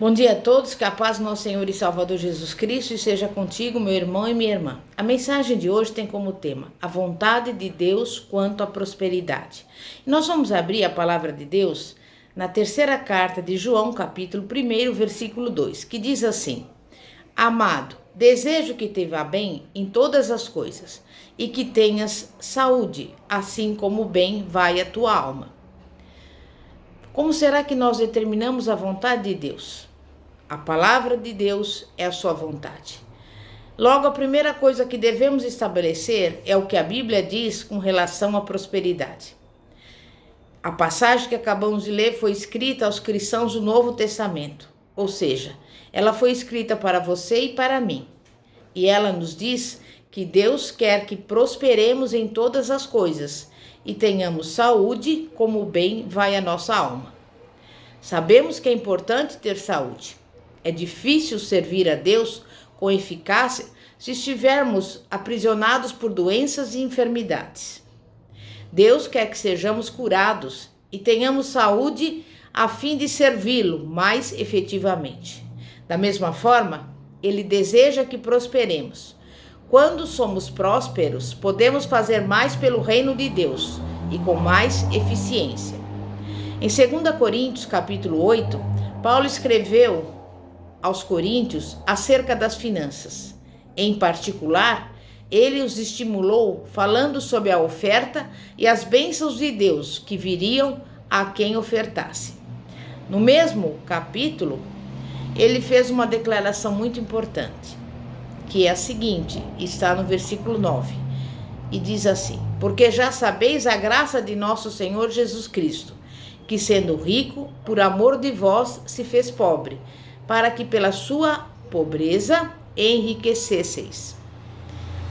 Bom dia a todos, que a paz do nosso Senhor e Salvador Jesus Cristo esteja contigo, meu irmão e minha irmã. A mensagem de hoje tem como tema a vontade de Deus quanto à prosperidade. E nós vamos abrir a palavra de Deus na terceira carta de João, capítulo 1, versículo 2, que diz assim: Amado, desejo que te vá bem em todas as coisas e que tenhas saúde, assim como bem vai a tua alma. Como será que nós determinamos a vontade de Deus? A palavra de Deus é a sua vontade. Logo, a primeira coisa que devemos estabelecer é o que a Bíblia diz com relação à prosperidade. A passagem que acabamos de ler foi escrita aos cristãos do Novo Testamento, ou seja, ela foi escrita para você e para mim. E ela nos diz que Deus quer que prosperemos em todas as coisas e tenhamos saúde, como bem vai a nossa alma. Sabemos que é importante ter saúde. É difícil servir a Deus com eficácia se estivermos aprisionados por doenças e enfermidades. Deus quer que sejamos curados e tenhamos saúde a fim de servi-lo mais efetivamente. Da mesma forma, Ele deseja que prosperemos. Quando somos prósperos, podemos fazer mais pelo reino de Deus e com mais eficiência. Em 2 Coríntios, capítulo 8, Paulo escreveu aos coríntios acerca das finanças. Em particular, ele os estimulou falando sobre a oferta e as bênçãos de Deus que viriam a quem ofertasse. No mesmo capítulo, ele fez uma declaração muito importante, que é a seguinte, está no versículo 9, e diz assim: Porque já sabeis a graça de nosso Senhor Jesus Cristo, que sendo rico, por amor de vós, se fez pobre, para que pela sua pobreza enriquecesseis.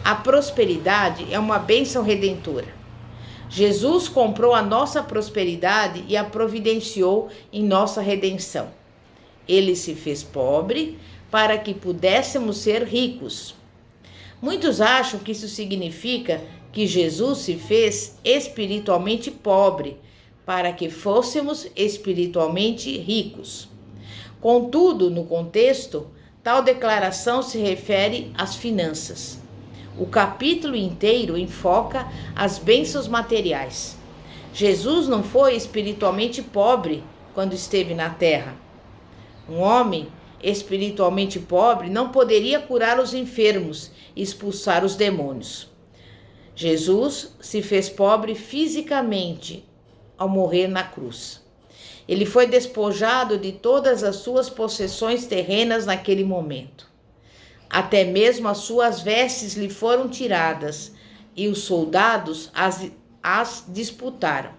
A prosperidade é uma bênção redentora. Jesus comprou a nossa prosperidade e a providenciou em nossa redenção. Ele se fez pobre para que pudéssemos ser ricos. Muitos acham que isso significa que Jesus se fez espiritualmente pobre para que fôssemos espiritualmente ricos. Contudo, no contexto, tal declaração se refere às finanças. O capítulo inteiro enfoca as bênçãos materiais. Jesus não foi espiritualmente pobre quando esteve na terra. Um homem espiritualmente pobre não poderia curar os enfermos e expulsar os demônios. Jesus se fez pobre fisicamente ao morrer na cruz. Ele foi despojado de todas as suas possessões terrenas naquele momento. Até mesmo as suas vestes lhe foram tiradas e os soldados as disputaram.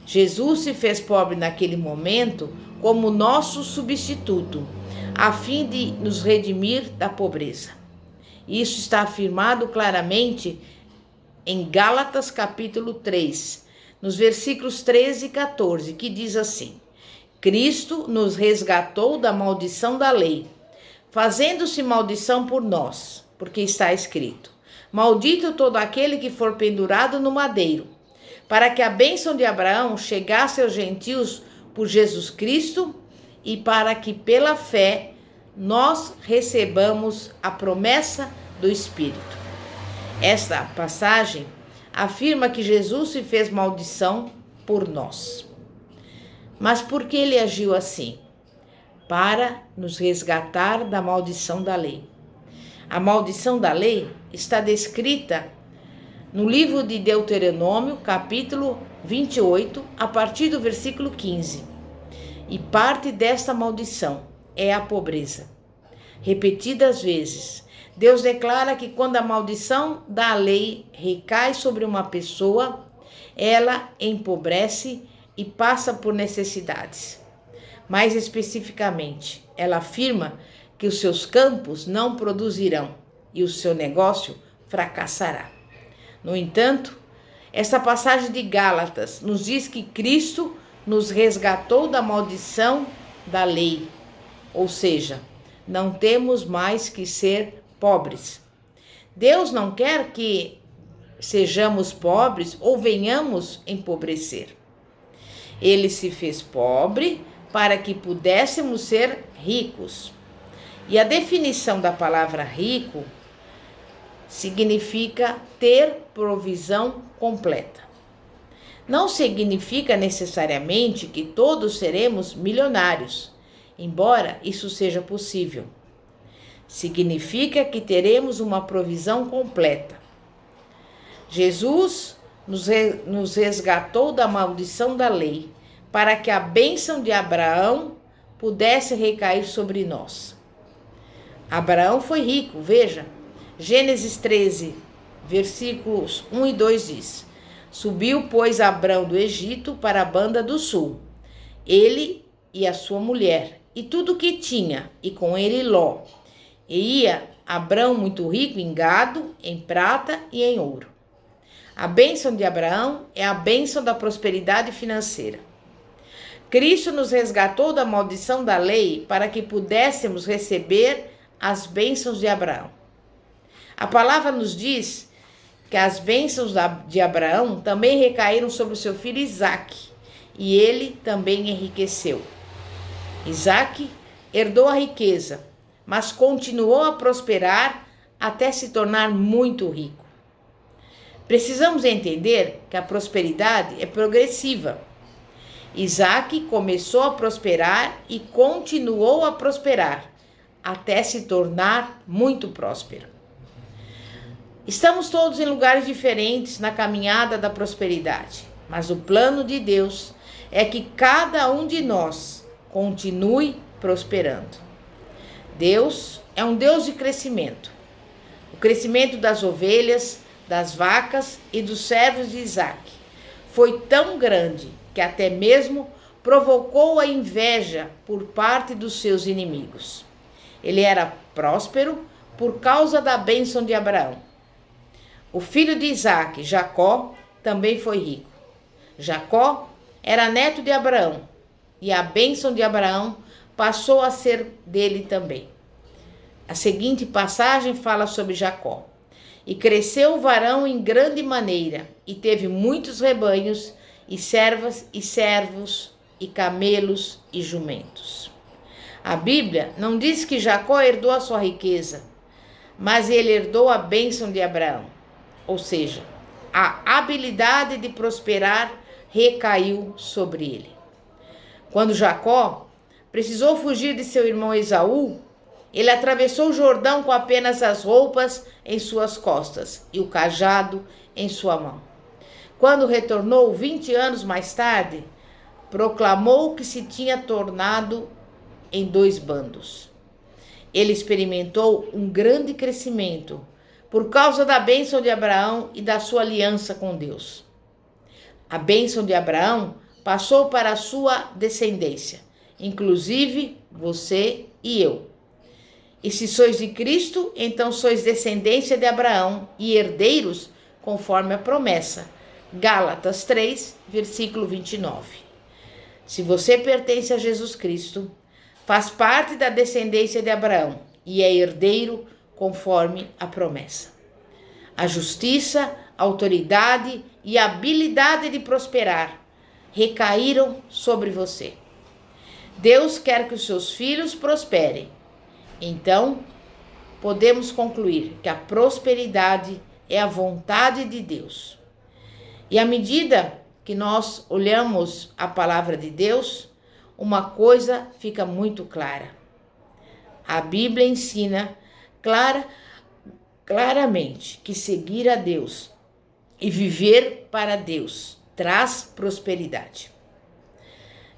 Jesus se fez pobre naquele momento como nosso substituto, a fim de nos redimir da pobreza. Isso está afirmado claramente em Gálatas capítulo 3, nos versículos 13 e 14, que diz assim: Cristo nos resgatou da maldição da lei, fazendo-se maldição por nós, porque está escrito: Maldito todo aquele que for pendurado no madeiro, para que a bênção de Abraão chegasse aos gentios por Jesus Cristo e para que pela fé nós recebamos a promessa do Espírito. Esta passagem afirma que Jesus se fez maldição por nós. Mas por que ele agiu assim? Para nos resgatar da maldição da lei. A maldição da lei está descrita no livro de Deuteronômio, capítulo 28, a partir do versículo 15. E parte desta maldição é a pobreza. Repetidas vezes, Deus declara que quando a maldição da lei recai sobre uma pessoa, ela empobrece e passa por necessidades. Mais especificamente, ela afirma que os seus campos não produzirão e o seu negócio fracassará. No entanto, essa passagem de Gálatas nos diz que Cristo nos resgatou da maldição da lei, ou seja, não temos mais que ser pobres. Deus não quer que sejamos pobres ou venhamos empobrecer. Ele se fez pobre para que pudéssemos ser ricos. E a definição da palavra rico significa ter provisão completa. Não significa necessariamente que todos seremos milionários, embora isso seja possível. Significa que teremos uma provisão completa. Jesus nos resgatou da maldição da lei, para que a bênção de Abraão pudesse recair sobre nós. Abraão foi rico, veja. Gênesis 13, versículos 1 e 2 diz: Subiu, pois, Abrão do Egito para a banda do sul, ele e a sua mulher, e tudo o que tinha, e com ele Ló. E ia Abrão muito rico em gado, em prata e em ouro. A bênção de Abraão é a bênção da prosperidade financeira. Cristo nos resgatou da maldição da lei para que pudéssemos receber as bênçãos de Abraão. A palavra nos diz que as bênçãos de Abraão também recaíram sobre o seu filho Isaque, e ele também enriqueceu. Isaque herdou a riqueza, mas continuou a prosperar até se tornar muito rico. Precisamos entender que a prosperidade é progressiva. Isaque começou a prosperar e continuou a prosperar até se tornar muito próspero. Estamos todos em lugares diferentes na caminhada da prosperidade, mas o plano de Deus é que cada um de nós continue prosperando. Deus é um Deus de crescimento. O crescimento das ovelhas, das vacas e dos servos de Isaque foi tão grande que até mesmo provocou a inveja por parte dos seus inimigos. Ele era próspero por causa da bênção de Abraão. O filho de Isaque, Jacó, também foi rico. Jacó era neto de Abraão, e a bênção de Abraão passou a ser dele também. A seguinte passagem fala sobre Jacó. E cresceu o varão em grande maneira, e teve muitos rebanhos, e servas, e servos, e camelos, e jumentos. A Bíblia não diz que Jacó herdou a sua riqueza, mas ele herdou a bênção de Abraão. Ou seja, a habilidade de prosperar recaiu sobre ele. Quando Jacó precisou fugir de seu irmão Esaú, ele atravessou o Jordão com apenas as roupas em suas costas e o cajado em sua mão. Quando retornou 20 anos mais tarde, proclamou que se tinha tornado em 2 bandos. Ele experimentou um grande crescimento por causa da bênção de Abraão e da sua aliança com Deus. A bênção de Abraão passou para a sua descendência, inclusive você e eu. E se sois de Cristo, então sois descendência de Abraão e herdeiros conforme a promessa. Gálatas 3, versículo 29. Se você pertence a Jesus Cristo, faz parte da descendência de Abraão e é herdeiro conforme a promessa. A justiça, a autoridade e a habilidade de prosperar recaíram sobre você. Deus quer que os seus filhos prosperem. Então, podemos concluir que a prosperidade é a vontade de Deus. E à medida que nós olhamos a palavra de Deus, uma coisa fica muito clara. A Bíblia ensina claramente que seguir a Deus e viver para Deus traz prosperidade.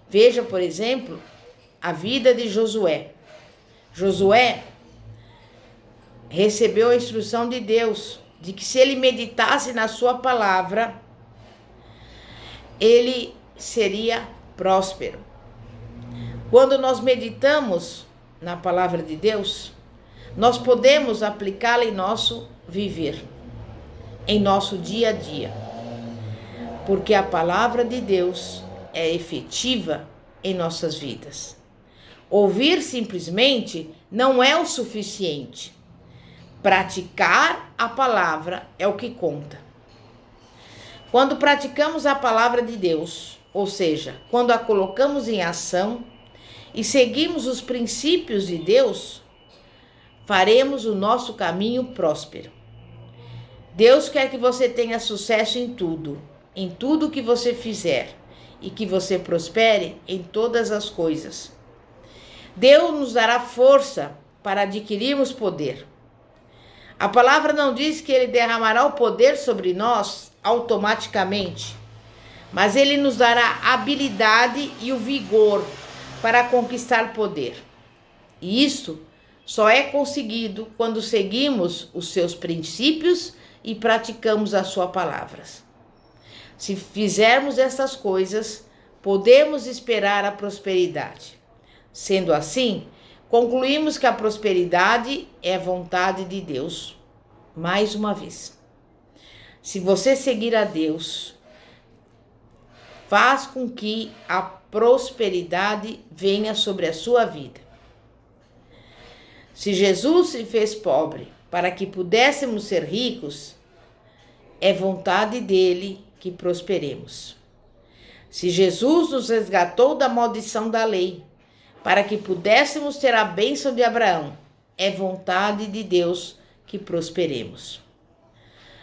Veja, por exemplo, a vida de Josué. Josué recebeu a instrução de Deus de que se ele meditasse na sua palavra, ele seria próspero. Quando nós meditamos na palavra de Deus, nós podemos aplicá-la em nosso viver, em nosso dia a dia, porque a palavra de Deus é efetiva em nossas vidas. Ouvir simplesmente não é o suficiente. Praticar a palavra é o que conta. Quando praticamos a palavra de Deus, ou seja, quando a colocamos em ação, e seguimos os princípios de Deus, faremos o nosso caminho próspero. Deus quer que você tenha sucesso em tudo que você fizer, e que você prospere em todas as coisas. Deus nos dará força para adquirirmos poder. A palavra não diz que Ele derramará o poder sobre nós automaticamente, mas Ele nos dará a habilidade e o vigor para conquistar poder. E isso só é conseguido quando seguimos os seus princípios e praticamos as suas palavras. Se fizermos essas coisas, podemos esperar a prosperidade. Sendo assim, concluímos que a prosperidade é a vontade de Deus. Mais uma vez, se você seguir a Deus, faz com que a prosperidade venha sobre a sua vida. Se Jesus se fez pobre para que pudéssemos ser ricos, é vontade dele que prosperemos. Se Jesus nos resgatou da maldição da lei para que pudéssemos ter a bênção de Abraão, é vontade de Deus que prosperemos.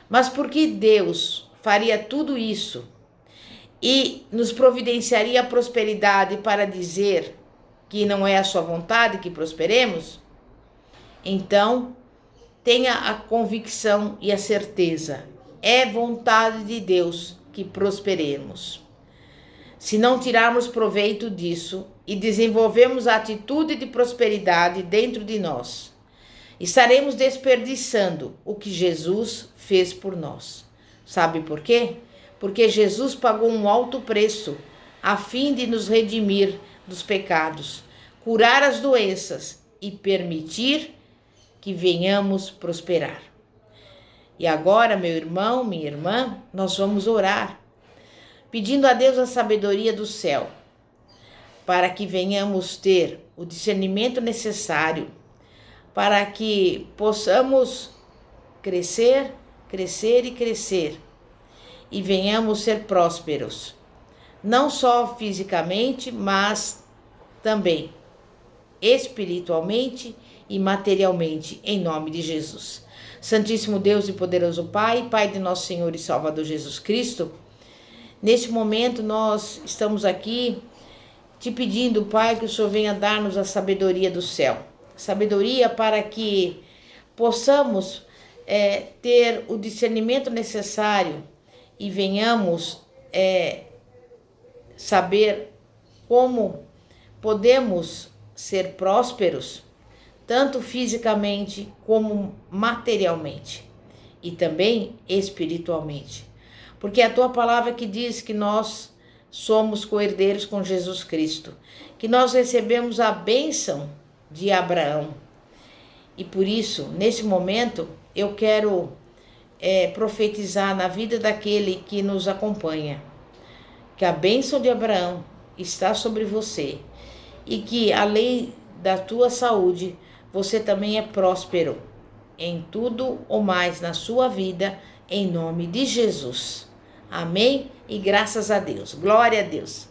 Mas por que Deus faria tudo isso e nos providenciaria a prosperidade para dizer que não é a sua vontade que prosperemos? Então, tenha a convicção e a certeza, é vontade de Deus que prosperemos. Se não tirarmos proveito disso e desenvolvermos a atitude de prosperidade dentro de nós, estaremos desperdiçando o que Jesus fez por nós. Sabe por quê? Porque Jesus pagou um alto preço a fim de nos redimir dos pecados, curar as doenças e permitir que venhamos prosperar. E agora, meu irmão, minha irmã, nós vamos orar, pedindo a Deus a sabedoria do céu, para que venhamos ter o discernimento necessário, para que possamos crescer, crescer e crescer, e venhamos ser prósperos, não só fisicamente, mas também espiritualmente e materialmente, em nome de Jesus. Santíssimo Deus e poderoso Pai, Pai de nosso Senhor e Salvador Jesus Cristo, neste momento nós estamos aqui te pedindo, Pai, que o Senhor venha dar-nos a sabedoria do céu. Sabedoria para que possamos ter o discernimento necessário e venhamos saber como podemos ser prósperos, tanto fisicamente como materialmente e também espiritualmente. Porque é a tua palavra que diz que nós somos co-herdeiros com Jesus Cristo, que nós recebemos a bênção de Abraão. E por isso, nesse momento, eu quero profetizar na vida daquele que nos acompanha, que a bênção de Abraão está sobre você e que, além da tua saúde, você também é próspero em tudo ou mais na sua vida, em nome de Jesus. Amém? E graças a Deus. Glória a Deus.